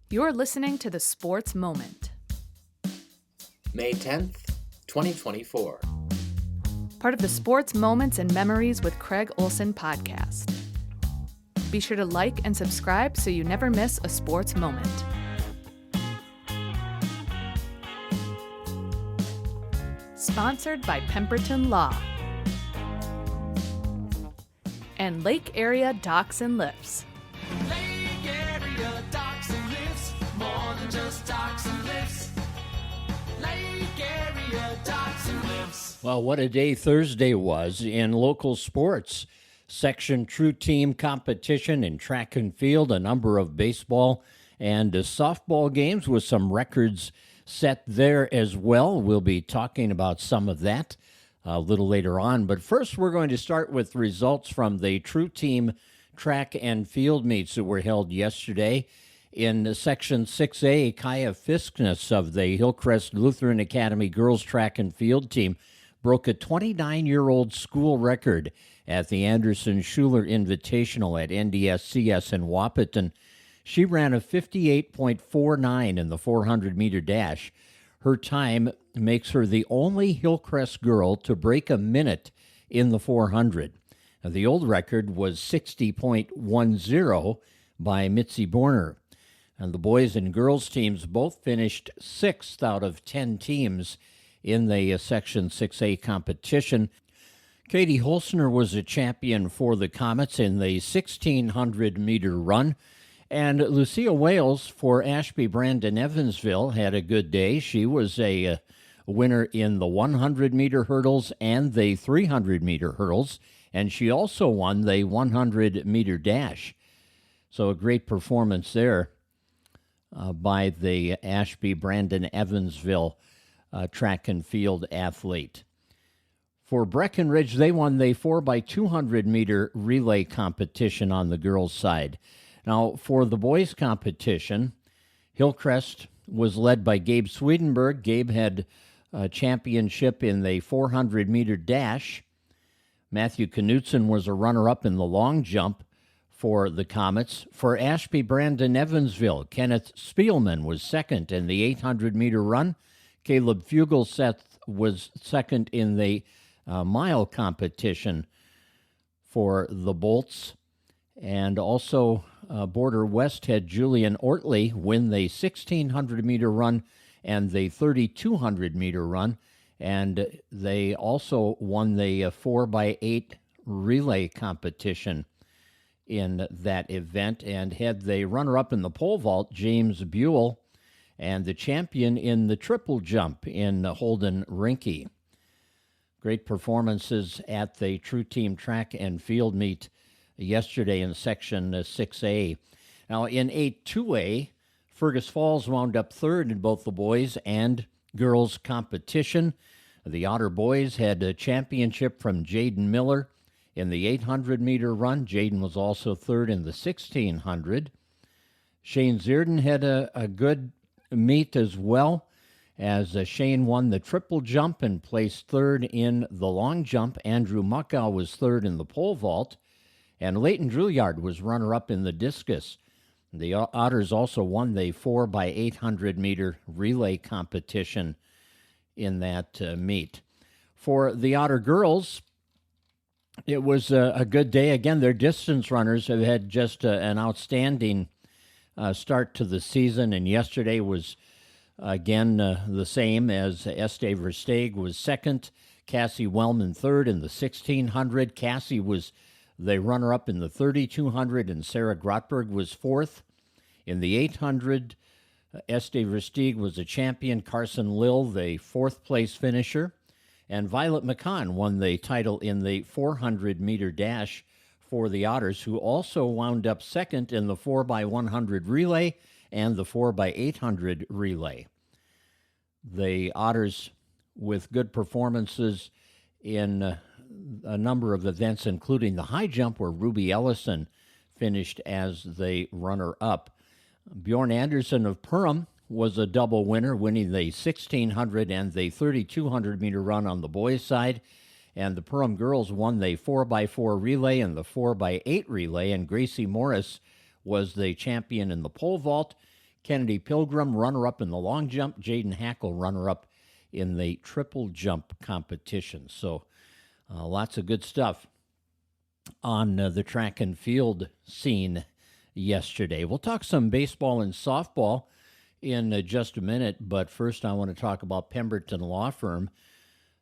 You're listening to The Sports Moment, May 10th, 2024. part of the Sports Moments and Memories with Craig Olson podcast. Be sure to like and subscribe so you never miss a sports moment. Sponsored by Pemberton Law and Lake Area Docks and Lifts. Lake Area Docks and Lifts, more than just docks and lifts. Lake Area Docks and Lifts. Well, what a day Thursday was in local sports. Section True Team competition in track and field, a number of baseball and softball games with some records set there as well. We'll be talking about some of that a little later on. But first, we're going to start with results from the True Team track and field meets that were held yesterday. In Section 6A, Kaia Fiskness of the Hillcrest Lutheran Academy girls track and field team broke a 29-year-old school record at the Anderson Schuler Invitational at NDSCS in Wahpeton. She ran a 58.49 in the 400-meter dash. Her time makes her the only Hillcrest girl to break a minute in the 400. Now, the old record was 60.10 by Mitzi Borner. And the boys and girls teams both finished 6th out of 10 teams in the Section 6A competition. Katie Holsner was a champion for the Comets in the 1,600-meter run. And Lucia Wales for Ashby Brandon Evansville had a good day. She was a winner in the 100-meter hurdles and the 300-meter hurdles. And she also won the 100-meter dash. So a great performance there by the Ashby Brandon Evansville track and field athlete. For Breckenridge, they won the 4x200-meter relay competition on the girls' side. Now, for the boys' competition, Hillcrest was led by Gabe Swedenberg. Gabe had a championship in the 400-meter dash. Matthew Knutson was a runner-up in the long jump for the Comets. For Ashby Brandon Evansville, Kenneth Spielman was second in the 800-meter run. Caleb Fugelseth was second in the mile competition for the Bolts. And also Border West had Julian Ortley win the 1,600-meter run and the 3,200-meter run. And they also won the 4x8 relay competition in that event and had the runner-up in the pole vault, James Buell, and the champion in the triple jump in Holden Rinke. Great performances at the True Team track and field meet yesterday in Section 6A. Now, in 8-2A, Fergus Falls wound up third in both the boys and girls competition. The Otter boys had a championship from Jaden Miller in the 800-meter run. Jaden was also third in the 1,600. Shane Zierden had a good meet as well, as Shane won the triple jump and placed third in the long jump. Andrew Muckow was third in the pole vault, and Leighton Drouillard was runner-up in the discus. The Otters also won the 4x800-meter relay competition in that meet. For the Otter girls, it was a good day. Again, their distance runners have had just an outstanding start to the season, and yesterday was, again, the same as Estee Versteeg was second, Cassie Wellman third in the 1,600. Cassie was the runner-up in the 3,200, and Sarah Grotberg was fourth. In the 800, Estee Versteeg was a champion, Carson Lill the fourth-place finisher, and Violet McCann won the title in the 400-meter dash for the Otters, who also wound up second in the 4x100 relay and the 4x800 relay. The Otters with good performances in a number of events, including the high jump, where Ruby Ellison finished as the runner-up. Bjorn Anderson of Perham was a double winner, winning the 1,600 and the 3,200-meter run on the boys' side. And the Perham girls won the 4x4 relay and the 4x8 relay, and Gracie Morris was the champion in the pole vault. Kennedy Pilgrim, runner-up in the long jump. Jaden Hackle, runner-up in the triple jump competition. So lots of good stuff on the track and field scene yesterday. We'll talk some baseball and softball in just a minute, but first I want to talk about Pemberton Law Firm.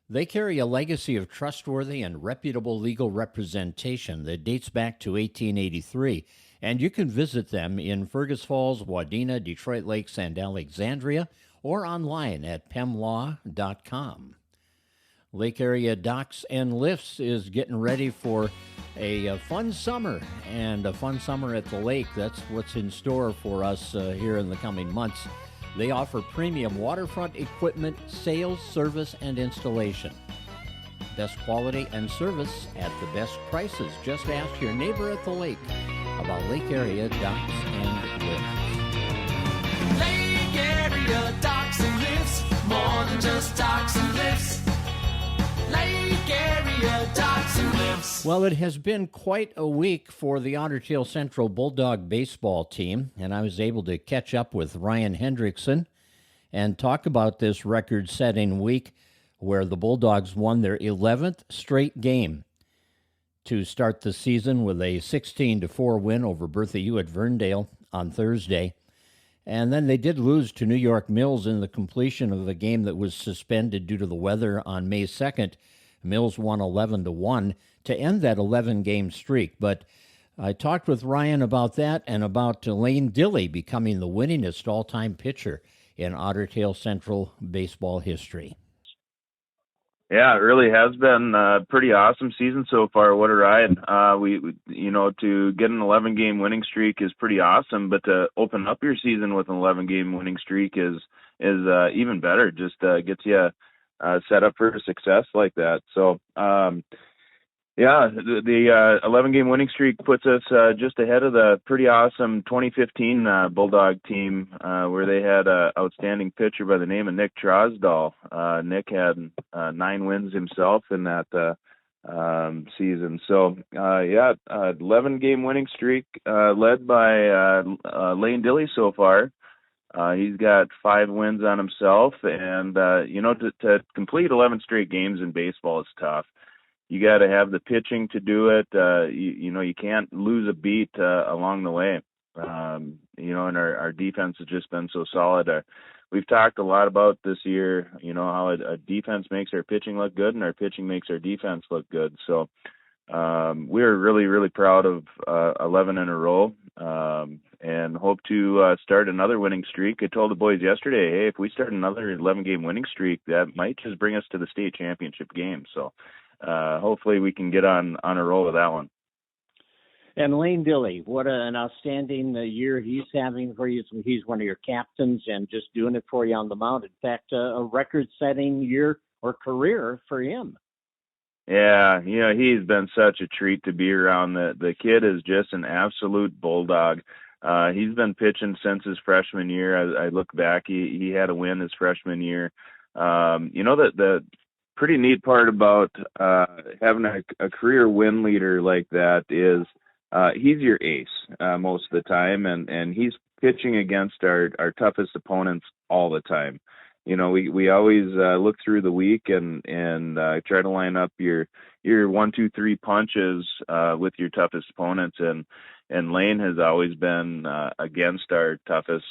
They carry a legacy of trustworthy and reputable legal representation that dates back to 1883, and you can visit them in Fergus Falls, Wadena, Detroit Lakes, and Alexandria, or online at pemlaw.com. Lake Area Docks and Lifts is getting ready for a fun summer, and a fun summer at the lake. That's what's in store for us here in the coming months. They offer premium waterfront equipment, sales, service, and installation. Best quality and service at the best prices. Just ask your neighbor at the lake about Lake Area Docks and Lifts. Lake Area Docks and Lifts, more than just docks and lifts. Lake Area Docks and Lifts. Well, it has been quite a week for the Otter Tail Central Bulldog baseball team, and I was able to catch up with Ryan Hendrickson and talk about this record-setting week where the Bulldogs won their 11th straight game to start the season with a 16-4 win over Bertha U at Verndale on Thursday. And then they did lose to New York Mills in the completion of a game that was suspended due to the weather on May 2nd. Mills won 11-1 to end that 11-game streak. But I talked with Ryan about that and about Lane Dilly becoming the winningest all-time pitcher in Otter Tail Central baseball history. Yeah, it really has been a pretty awesome season so far. What a ride. We to get an 11-game winning streak is pretty awesome, but to open up your season with an 11-game winning streak is even better. Just gets you set up for success like that. So, the 11-game winning streak puts us just ahead of the pretty awesome 2015 Bulldog team where they had an outstanding pitcher by the name of Nick Trosdahl. Nick had 9 wins himself in that season. So, 11-game winning streak led by Lane Dilly so far. He's got 5 wins on himself, and to complete 11 straight games in baseball is tough. You got to have the pitching to do it. You can't lose a beat along the way. And our defense has just been so solid. We've talked a lot about this year, how a defense makes our pitching look good and our pitching makes our defense look good. So we're really, really proud of 11 in a row and hope to start another winning streak. I told the boys yesterday, hey, if we start another 11-game winning streak, that might just bring us to the state championship game. So hopefully we can get on a roll with that one. And Lane Dilly, what an outstanding year he's having for you. He's one of your captains and just doing it for you on the mound. In fact, a record-setting year or career for him. Yeah, he's been such a treat to be around. The kid is just an absolute bulldog. He's been pitching since his freshman year. I look back, he had a win his freshman year. The pretty neat part about having a career win leader like that is he's your ace most of the time, and he's pitching against our toughest opponents all the time. We always look through the week and try to line up your 1, 2, 3 punches with your toughest opponents, and Lane has always been against our toughest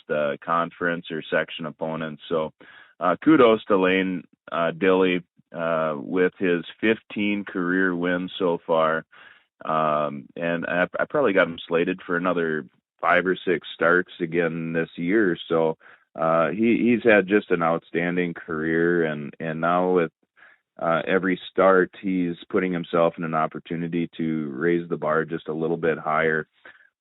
conference or section opponents. So kudos to Lane Dilly with his 15 career wins so far. And I probably got him slated for another 5 or 6 starts again this year. So he's had just an outstanding career, and now with every start, he's putting himself in an opportunity to raise the bar just a little bit higher.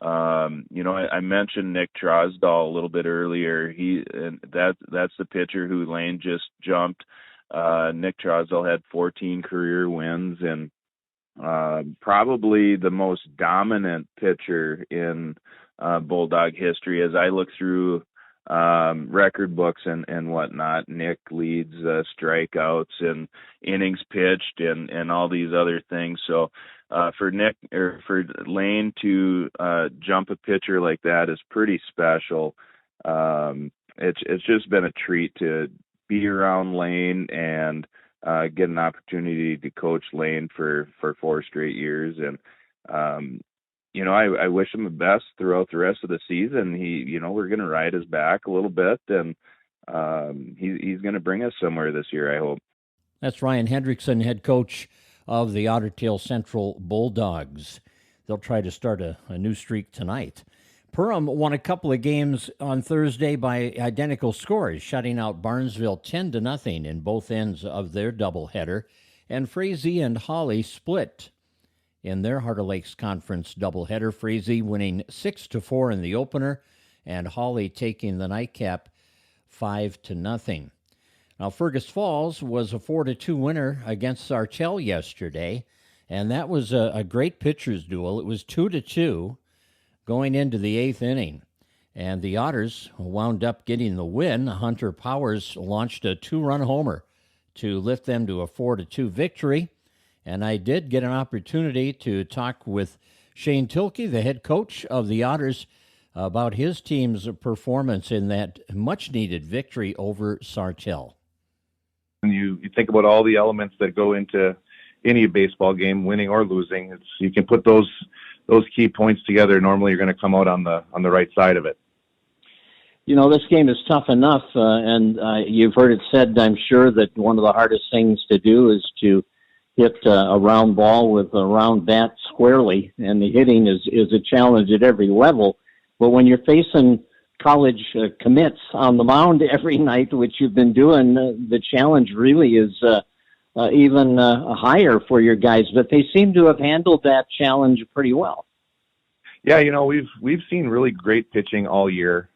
I mentioned Nick Trosdahl a little bit earlier. That's the pitcher who Lane just jumped. Nick Trosdahl had 14 career wins and probably the most dominant pitcher in Bulldog history. As I look through record books and whatnot, Nick leads strikeouts and innings pitched and all these other things. So for Lane to jump a pitcher like that is pretty special. It's just been a treat to be around Lane and get an opportunity to coach Lane for 4 straight years. And I wish him the best throughout the rest of the season. We're going to ride his back a little bit, and he's going to bring us somewhere this year, I hope. That's Ryan Hendrickson, head coach of the Otter Tail Central Bulldogs. They'll try to start a new streak tonight. Perham won a couple of games on Thursday by identical scores, shutting out Barnesville 10-0 in both ends of their doubleheader, and Frazee and Hawley split in their Heart of Lakes Conference doubleheader. Frazee winning 6-4 in the opener, and Hawley taking the nightcap 5-0. Now, Fergus Falls was a 4-2 winner against Sartell yesterday, and that was a great pitcher's duel. It was 2-2 going into the 8th inning, and the Otters wound up getting the win. Hunter Powers launched a 2-run homer to lift them to a 4-2 victory, and I did get an opportunity to talk with Shane Thielke, the head coach of the Otters, about his team's performance in that much-needed victory over Sartell. When you think about all the elements that go into any baseball game, winning or losing, you can put those key points together. Normally, you're going to come out on the right side of it. This game is tough enough, and you've heard it said, I'm sure, that one of the hardest things to do is to hit a round ball with a round bat squarely, and the hitting is a challenge at every level. But when you're facing college commits on the mound every night, which you've been doing, the challenge really is even higher for your guys. But they seem to have handled that challenge pretty well. Yeah, we've seen really great pitching all year.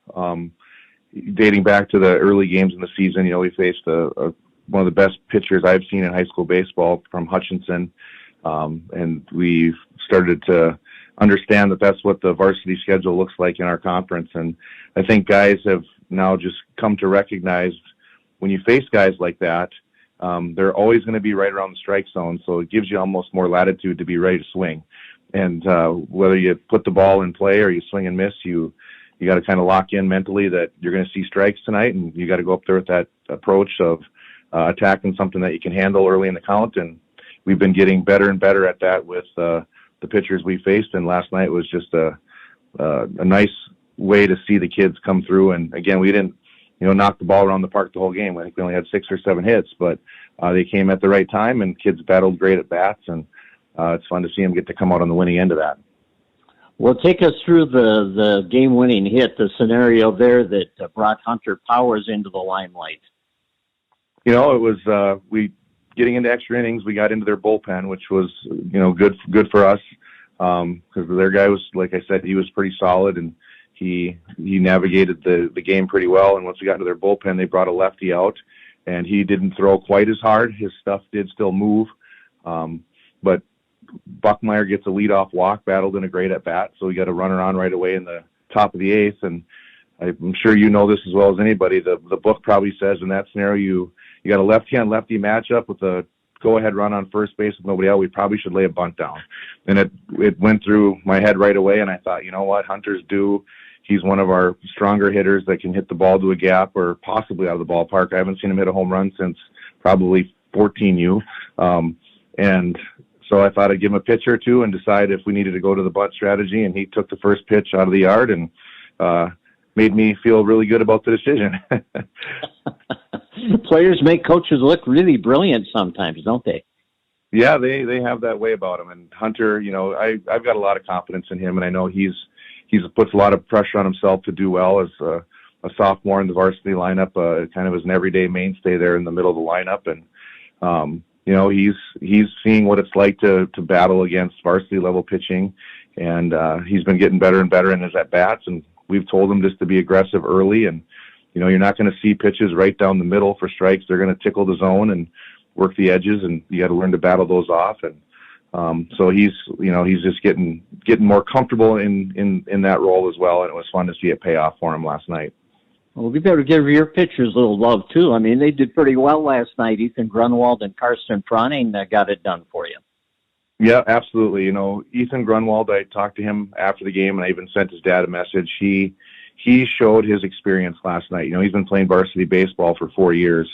Dating back to the early games in the season, we faced one of the best pitchers I've seen in high school baseball from Hutchinson, and we've started to understand that that's what the varsity schedule looks like in our conference. And I think guys have now just come to recognize when you face guys like that, they're always going to be right around the strike zone. So it gives you almost more latitude to be ready to swing. And whether you put the ball in play or you swing and miss, you got to kind of lock in mentally that you're going to see strikes tonight, and you got to go up there with that approach of attacking something that you can handle early in the count. And we've been getting better and better at that with the pitchers we faced, and last night was just a nice way to see the kids come through. And again, we didn't knock the ball around the park the whole game. I think we only had 6 or 7 hits, but they came at the right time, and kids battled great at bats, and it's fun to see them get to come out on the winning end of that. Well, take us through the game-winning hit, the scenario there that brought Hunter Powers into the limelight. It was getting into extra innings. We got into their bullpen, which was good for us because their guy was, like I said, he was pretty solid, and he navigated the game pretty well. And once we got into their bullpen, they brought a lefty out, and he didn't throw quite as hard. His stuff did still move, but Buckmeyer gets a leadoff walk, battled in a great at bat, so we got a runner on right away in the top of the 8th. And I'm sure you know this as well as anybody. The book probably says in that scenario you got a lefty-on-lefty matchup with a go-ahead run on first base with nobody out. We probably should lay a bunt down. And it went through my head right away, and I thought, you know what, Hunter's due. He's one of our stronger hitters that can hit the ball to a gap or possibly out of the ballpark. I haven't seen him hit a home run since probably 14U. And so I thought I'd give him a pitch or two and decide if we needed to go to the bunt strategy, and he took the first pitch out of the yard and made me feel really good about the decision. Players make coaches look really brilliant sometimes, don't they? Yeah, they have that way about him. And Hunter, I've got a lot of confidence in him, and I know he's puts a lot of pressure on himself to do well as a sophomore in the varsity lineup, kind of as an everyday mainstay there in the middle of the lineup. And he's seeing what it's like to battle against varsity level pitching, and he's been getting better and better in his at bats. And we've told him just to be aggressive early, and you're not going to see pitches right down the middle for strikes. They're going to tickle the zone and work the edges, and you got to learn to battle those off. And so he's just getting more comfortable in that role as well. And it was fun to see it pay off for him last night. Well, we better give your pitchers a little love too. I mean, they did pretty well last night. Ethan Grunwald and Karsten Froning got it done for you. Yeah, absolutely. Ethan Grunwald, I talked to him after the game, and I even sent his dad a message. He he showed his experience last night. He's been playing varsity baseball for 4 years.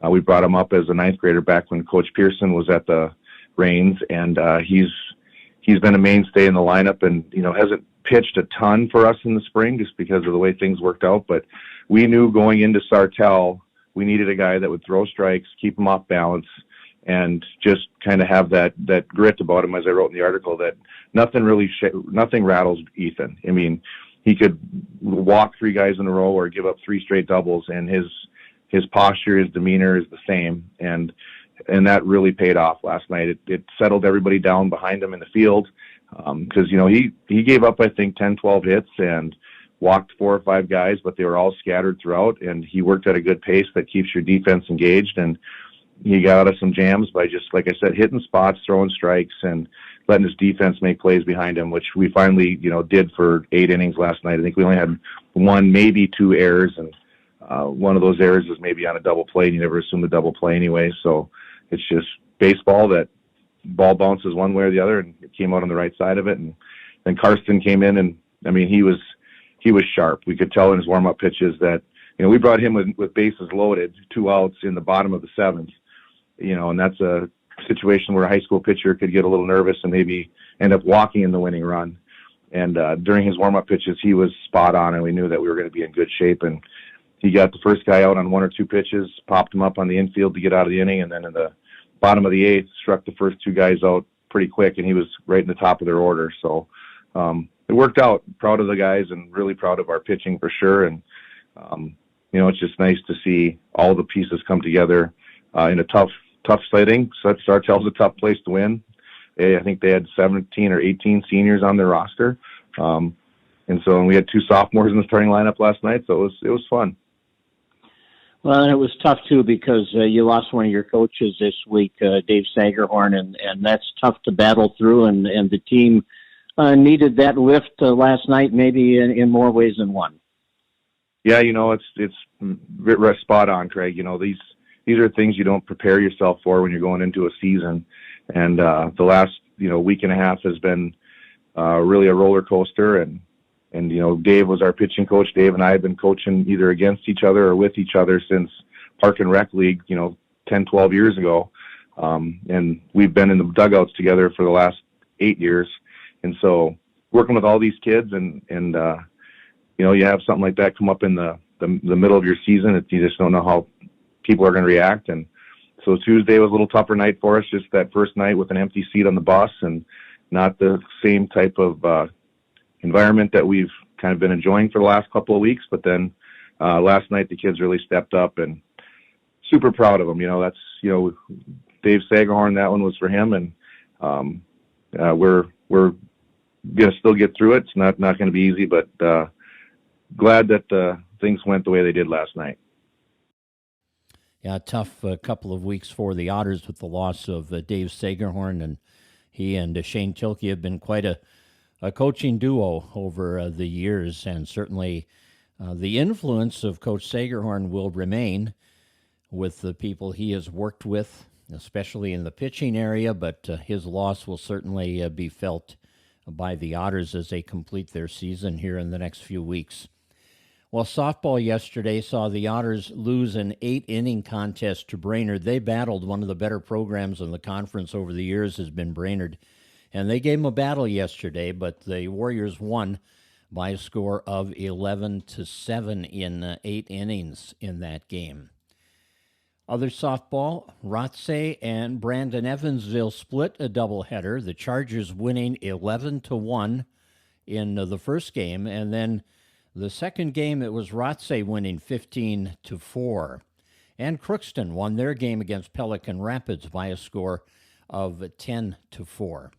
We brought him up as a ninth grader back when Coach Pearson was at the reins, and he's been a mainstay in the lineup, and hasn't pitched a ton for us in the spring just because of the way things worked out. But we knew going into Sartell we needed a guy that would throw strikes, keep him off balance, and just kind of have that grit about him, as I wrote in the article, that nothing rattles Ethan. I mean, he could walk 3 guys in a row or give up 3 straight doubles, and his posture, his demeanor is the same, and that really paid off last night. It settled everybody down behind him in the field, because he gave up, I think, 10, 12 hits and walked 4 or 5 guys, but they were all scattered throughout, and he worked at a good pace that keeps your defense engaged, and he got out of some jams by just, like I said, hitting spots, throwing strikes, and letting his defense make plays behind him, which we finally, did for 8 innings last night. I think we only had 1, maybe 2 errors, and one of those errors is maybe on a double play, and you never assume a double play anyway. So it's just baseball, that ball bounces one way or the other, and it came out on the right side of it. And then Karsten came in, and I mean, he was sharp. We could tell in his warm-up pitches that, we brought him with bases loaded, 2 outs in the bottom of the 7th, and that's a situation where a high school pitcher could get a little nervous and maybe end up walking in the winning run. And during his warm-up pitches, he was spot on, and we knew that we were going to be in good shape. And he got the first guy out on 1 or 2 pitches, popped him up on the infield to get out of the inning, and then in the bottom of the 8th, struck the first 2 guys out pretty quick, and he was right in the top of their order. So it worked out. Proud of the guys and really proud of our pitching for sure. And, it's just nice to see all the pieces come together in a tough setting. So Sartell's a tough place to win. I think they had 17 or 18 seniors on their roster. And we had 2 sophomores in the starting lineup last night, so it was fun. Well, and it was tough, too, because you lost one of your coaches this week, Dave Sagerhorn, and that's tough to battle through, and the team needed that lift last night, maybe in more ways than one. Yeah, it's spot on, Craig. These are things you don't prepare yourself for when you're going into a season. And the last, week and a half has been really a roller coaster. And Dave was our pitching coach. Dave and I have been coaching either against each other or with each other since Park and Rec League, 10, 12 years ago. And we've been in the dugouts together for the last 8 years. And so working with all these kids and you have something like that come up in the middle of your season, you just don't know how people are going to react. And so Tuesday was a little tougher night for us, just that first night with an empty seat on the bus and not the same type of environment that we've kind of been enjoying for the last couple of weeks. But then last night the kids really stepped up, and super proud of them. That's Dave Sagerhorn, that one was for him, and we're gonna still get through it. It's not going to be easy, but glad that things went the way they did last night. Yeah, tough couple of weeks for the Otters with the loss of Dave Sagerhorn, and he and Shane Thielke have been quite a coaching duo over the years, and certainly the influence of Coach Sagerhorn will remain with the people he has worked with, especially in the pitching area, but his loss will certainly be felt by the Otters as they complete their season here in the next few weeks. Well, softball yesterday saw the Otters lose an 8-inning contest to Brainerd. They battled. One of the better programs in the conference over the years has been Brainerd, and they gave them a battle yesterday, but the Warriors won by a score of 11-7 in 8 innings in that game. Other softball, Rothsay and Brandon Evansville split a doubleheader, the Chargers winning 11-1 in the first game, and then the second game, it was Rothsay winning 15-4. And Crookston won their game against Pelican Rapids by a score of 10-4.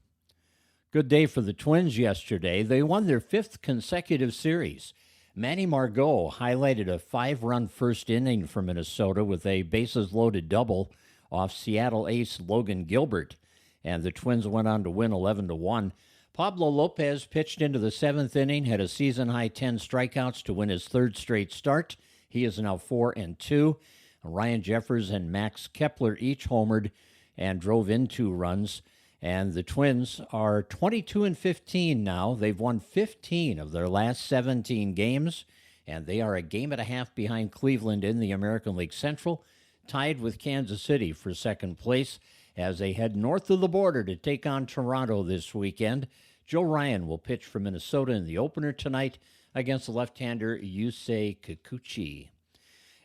Good day for the Twins yesterday. They won their 5th consecutive series. Manny Margot highlighted a 5-run first inning for Minnesota with a bases-loaded double off Seattle ace Logan Gilbert, and the Twins went on to win 11-1. Pablo Lopez pitched into the 7th inning, had a season-high 10 strikeouts to win his 3rd straight start. He is now 4-2. Ryan Jeffers and Max Kepler each homered and drove in 2 runs. And the Twins are 22-15 now. They've won 15 of their last 17 games. and they are a game and a half behind Cleveland in the American League Central, tied with Kansas City for second place as they head north of the border to take on Toronto this weekend. Joe Ryan will pitch for Minnesota in the opener tonight against the left-hander Yusei Kikuchi.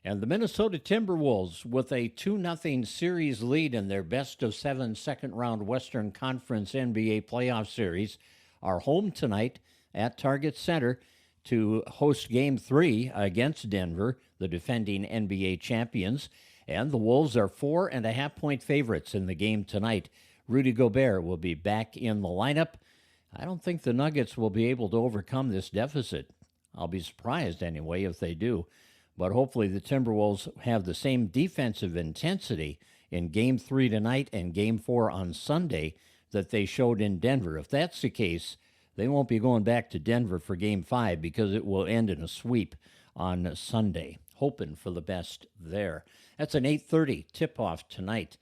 And the Minnesota Timberwolves, with a 2-0 series lead in their best-of-7 second-round Western Conference NBA playoff series, are home tonight at Target Center to host Game 3 against Denver, the defending NBA champions. And the Wolves are 4.5-point favorites in the game tonight. Rudy Gobert will be back in the lineup. I don't think the Nuggets will be able to overcome this deficit. I'll be surprised anyway if they do. But hopefully the Timberwolves have the same defensive intensity in Game 3 tonight and Game 4 on Sunday that they showed in Denver. If that's the case, they won't be going back to Denver for Game 5 because it will end in a sweep on Sunday. Hoping for the best there. That's an 8:30 tip-off tonight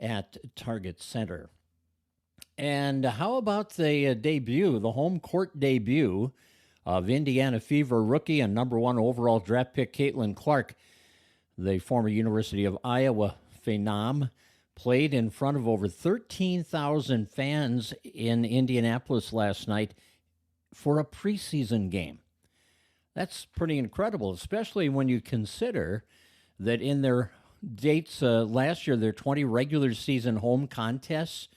at Target Center. And how about the the home court debut of Indiana Fever rookie and number 1 overall draft pick Caitlin Clark? The former University of Iowa phenom played in front of over 13,000 fans in Indianapolis last night for a preseason game. That's pretty incredible, especially when you consider that in their dates last year, their 20 regular season home contests,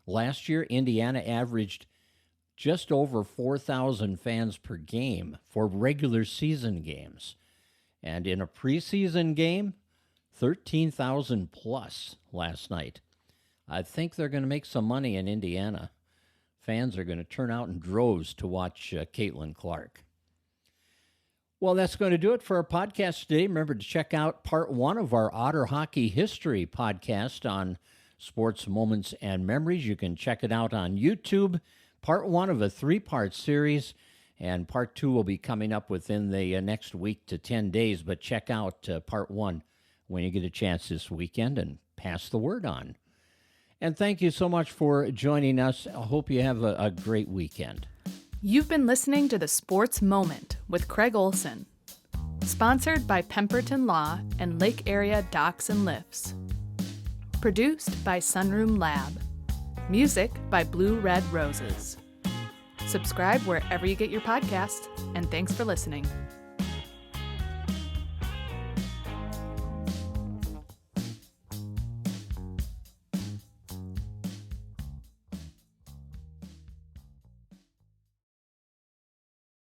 last year Indiana averaged just over 4,000 fans per game for regular season games. And in a preseason game, 13,000 plus last night. I think they're going to make some money in Indiana. Fans are going to turn out in droves to watch Caitlin Clark. Well, that's going to do it for our podcast today. Remember to check out part 1 of our Otter Hockey History podcast on sports moments and memories. You can check it out on YouTube. Part 1 of a 3-part series, and part 2 will be coming up within the next week to 10 days. But check out part 1 when you get a chance this weekend and pass the word on. And thank you so much for joining us. I hope you have a great weekend. You've been listening to The Sports Moment with Craig Olson. Sponsored by Pemberton Law and Lake Area Docks and Lifts. Produced by Sunroom Lab. Music by Blue Red Roses. Subscribe wherever you get your podcasts, and thanks for listening.